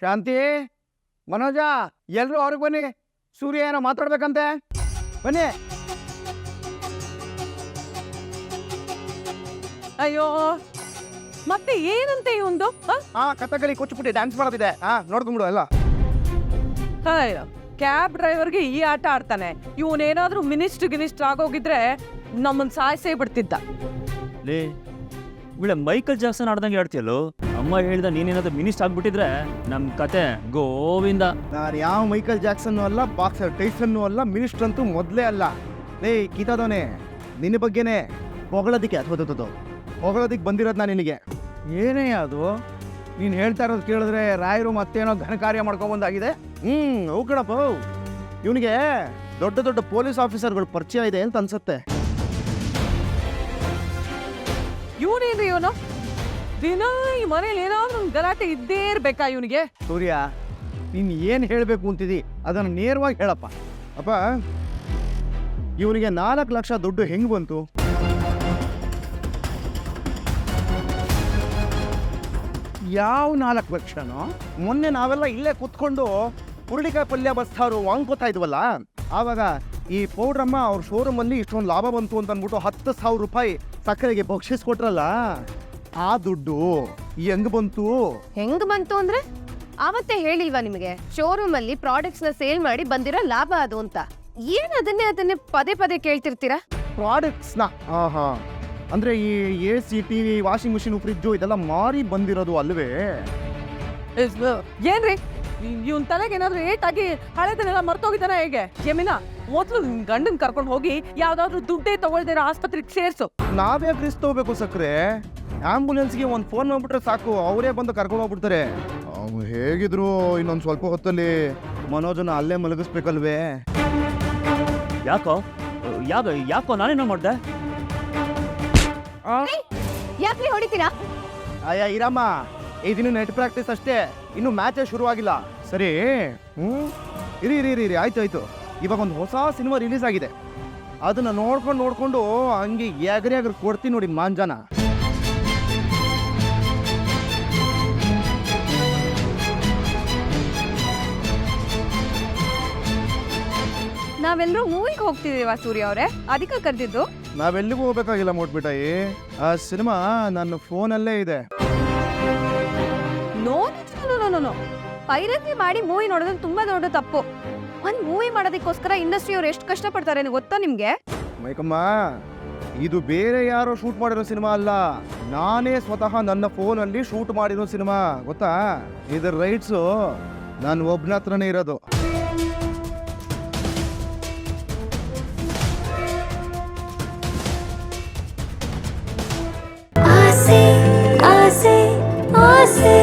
ಶಾಂತಿ, ಮನೋಜ, ಎಲ್ರು ಅವ್ರಿಗೆ ಬನ್ನಿ. ಸೂರ್ಯ ಏನೋ ಮಾತಾಡ್ಬೇಕಂತೆ, ಬನ್ನಿ. ಅಯ್ಯೋ, ಮತ್ತೆ ಏನಂತೆ ಇವಂದು? ಕಥಕಳಿ ಕೂಚಿಪುಟ್ಟಿ ಡ್ಯಾನ್ಸ್ ಮಾಡೋದಿದೆ, ನೋಡ್ಕೊಂಬಿಡು ಎಲ್ಲ. ಅಯ್ಯೋ, ಕ್ಯಾಬ್ ಡ್ರೈವರ್ಗೆ ಈ ಆಟ ಆಡ್ತಾನೆ. ಇವನೇನಾದ್ರೂ ಮಿನಿಸ್ಟರ್ ಆಗೋಗಿದ್ರೆ ನಮ್ಮನ್ ಸಾಯಿಸೇ ಬಿಡ್ತಿದ್ದ. ಲೇ, ಇವಳೆ ಮೈಕಲ್ ಜಾಕ್ಸನ್ ಆಡ್ದಂಗೆ ಆಡ್ತೀಯಲ್ಲೋ. ಅಮ್ಮ ಹೇಳ್ದ ನೀನೇನಾದ್ರೂ ಮಿನಿಸ್ಟರ್ ಆಗ್ಬಿಟ್ಟಿದ್ರೆ ನಮ್ ಕತೆ ಗೋವಿಂದ. ನಾನು ಯಾವ ಮೈಕಲ್ ಜಾಕ್ಸನ್ ಅಲ್ಲ, ಬಾಕ್ಸರ್ ಟೈಸನ್ ಅಲ್ಲ, ಮಿನಿಸ್ಟರ್ ಅಂತೂ ಮೊದಲೇ ಅಲ್ಲ. ಲೇ ಕಿತಾದವನೇ, ನಿನ್ನ ಬಗ್ಗೆನೇ ಹೊಗಳೋದಿಕ್ಕೆ ಹೊಗಳೋದಿಕ್ಕೆ ಬಂದಿರೋದು ನಾನು ನಿನಗೆ. ಏನೇ ಅದು ನೀನು ಹೇಳ್ತಾ ಇರೋದು ಕೇಳಿದ್ರೆ ರಾಯರು ಮತ್ತೇನೋ ಘನ ಕಾರ್ಯ ಮಾಡ್ಕೊಂಬಂದಾಗಿದೆ. ಅವು ಕಣಪ್ಪ, ಇವನಿಗೆ ದೊಡ್ಡ ದೊಡ್ಡ ಪೊಲೀಸ್ ಆಫೀಸರ್ಗಳು ಪರಿಚಯ ಇದೆ ಅಂತ ಅನ್ಸುತ್ತೆ. ಇವನೇನ್ರಿ ಇವನು? ದಿನ ಈ ಮನೇಲಿ ಏನಾದ್ರೂ ಒಂದು ಗಲಾಟೆ ಇದ್ದೇ ಇರ್ಬೇಕಾ ಇವನಿಗೆ? ಸೂರ್ಯ, ನೀನು ಏನು ಹೇಳಬೇಕು ಅಂತಿದಿ ಅದನ್ನು ನೇರವಾಗಿ ಹೇಳಪ್ಪ. ಅಪ್ಪ, ಇವನಿಗೆ 4 ಲಕ್ಷ ದುಡ್ಡು ಹೆಂಗೆ ಬಂತು? ಯಾವ 4 ಲಕ್ಷನೋ? ಮೊನ್ನೆ ನಾವೆಲ್ಲ ಇಲ್ಲೇ ಕುತ್ಕೊಂಡು ಹುರುಳಿಕಾಯಿ ಪಲ್ಯ ಬಸ್ತಾರು ವಾಂಗ್ಕೋತಾ ಇದ್ವಲ್ಲ, ಆವಾಗ ಈ ಪೌಡ್ರಮ್ಮ ಅವ್ರ ಶೋರೂಮಲ್ಲಿ ಇಷ್ಟೊಂದು ಲಾಭ ಬಂತು ಅಂತ ಅಂದ್ಬಿಟ್ಟು 10,000 ರೂಪಾಯಿ ಸಕ್ಕರೆಗೆ ಬಕ್ಷಿಸ್ಕೊಟ್ರಲ್ಲ, ಆ ದುಡ್ಡು ಹೆಂಗ್ ಬಂತು ಅಂದ್ರೆ ಆವತ್ತೇ ಹೇಳಿಲ್ವಾ ನಿಮಗೆ? ಶೋರೂಮ್ ಅಲ್ಲಿ ಪ್ರಾಡಕ್ಟ್ಸ್ ನ ಸೇಲ್ ಮಾಡಿ ಬಂದಿರೋ ಲಾಭ ಅದು ಅಂತ. ಏನ್ ಅದನ್ನೇ ಪದೇ ಪದೇ ಕೇಳ್ತಿರ್ತೀರಾ? ಪ್ರಾಡಕ್ಟ್ಸ್ನ? ಅಂದ್ರೆ ಈ AC, TV, washing machine, fridge ಇದೆಲ್ಲ ಮಾರಿ ಬಂದಿರೋದು ಅಲ್ವೇ? ಏನ್ರಿ ಇವನ್ ತಲೆಗೆ ಏನಾದ್ರು ಏಟಾಗಿ ಹಳೆದನ್ನೆಲ್ಲ ಮರ್ತೋಗಿದ್ದಾನ ಹೇಗೆ? ಯಮಿನಾ, ಮೊದ್ಲು ಗಂಡನ್ ಕರ್ಕೊಂಡು ಹೋಗಿ ಯಾವ್ದಾದ್ರು ದುಡ್ಡೇ ತಗೊಳ್ದಿರೋ ಆಸ್ಪತ್ರೆಗೆ ಸೇರ್ಸು. ನಾವೇ ರಿಸ್ಕ್ ತಗೋಬೇಕು ಸಕ್ರೆ? ಆಂಬುಲೆನ್ಸ್ಗೆ ಒಂದು ಫೋನ್ ಮಾಡ್ಬಿಟ್ರೆ ಸಾಕು, ಅವರೇ ಬಂದು ಕರ್ಕೊಂಡು ಹೋಗ್ಬಿಡ್ತಾರೆ. ಹೇಗಿದ್ರು ಇನ್ನೊಂದು ಸ್ವಲ್ಪ ಹೊತ್ತಲ್ಲಿ ಮನೋಜನ ಅಲ್ಲೇ ಮಲಗಿಸ್ಬೇಕಲ್ವೇ? ಯಾಕೋ ನಾನೇನೋ ಮಾಡ್ದೆ? ಯಾಕೆ ಹೊಡಿತೀರಾ? ಇರಮ್ಮ, ಇದನ್ನು ನೆಟ್ ಪ್ರಾಕ್ಟೀಸ್ ಅಷ್ಟೇ, ಇನ್ನು ಮ್ಯಾಚೇ ಶುರುವಾಗಿಲ್ಲ. ಸರಿ, ಇರಿ ಆಯ್ತು. ಇವಾಗ ಒಂದು ಹೊಸ ಸಿನಿಮಾ ರಿಲೀಸ್ ಆಗಿದೆ, ಅದನ್ನ ನೋಡ್ಕೊಂಡು ಹಂಗೆ ಎಗರಿ ಕೊಡ್ತೀನಿ ನೋಡಿ ಮಾಂಜಾನ. ನಾವೆಲ್ಲರೂ ಮೂವಿಗೆ ಹೋಗ್ತಿದೀವ ಸೂರ್ಯ ಅವರೇ, ಅದಕ್ಕೆ ಕರೆದಿದ್ದು. ನಾವೆಲ್ಲಿಗೂ ಹೋಗ್ಬೇಕಾಗಿಲ್ಲ ಮೋಟ್ಬಿಟ್ಟಾಯಿ, ಆ ಸಿನಿಮಾ ನನ್ನ ಫೋನಲ್ಲೇ ಇದೆ. ನೋ, ಪೈರಸಿ ಮಾಡಿ ಮೂವಿ ನೋಡೋದು ತುಂಬಾ ದೊಡ್ಡ ತಪ್ಪು. ಒಂದ್ ಮೂವಿ ಮಾಡೋದಕ್ಕೋಸ್ಕರ ಇಂಡಸ್ಟ್ರಿ ಅವ್ರು ಎಷ್ಟು ಕಷ್ಟಪಡ್ತಾರೆ ಗೊತ್ತಾ ನಿಮ್ಗೆ? ಮೈಕಮ್ಮ, ಇದು ಬೇರೆ ಯಾರೋ ಶೂಟ್ ಮಾಡಿರೋ ಸಿನಿಮಾ ಅಲ್ಲ, ನಾನೇ ಸ್ವತಃ ನನ್ನ ಫೋನಲ್ಲಿ ಶೂಟ್ ಮಾಡಿರೋ ಸಿನಿಮಾ, ಗೊತ್ತಾ? ಇದರ ರೈಟ್ಸು ನಾನು ಒಬ್ಬನ ಹತ್ರನೇ ಇರೋದು. ಆಸೆ ಆಸೆ ಆಸೆ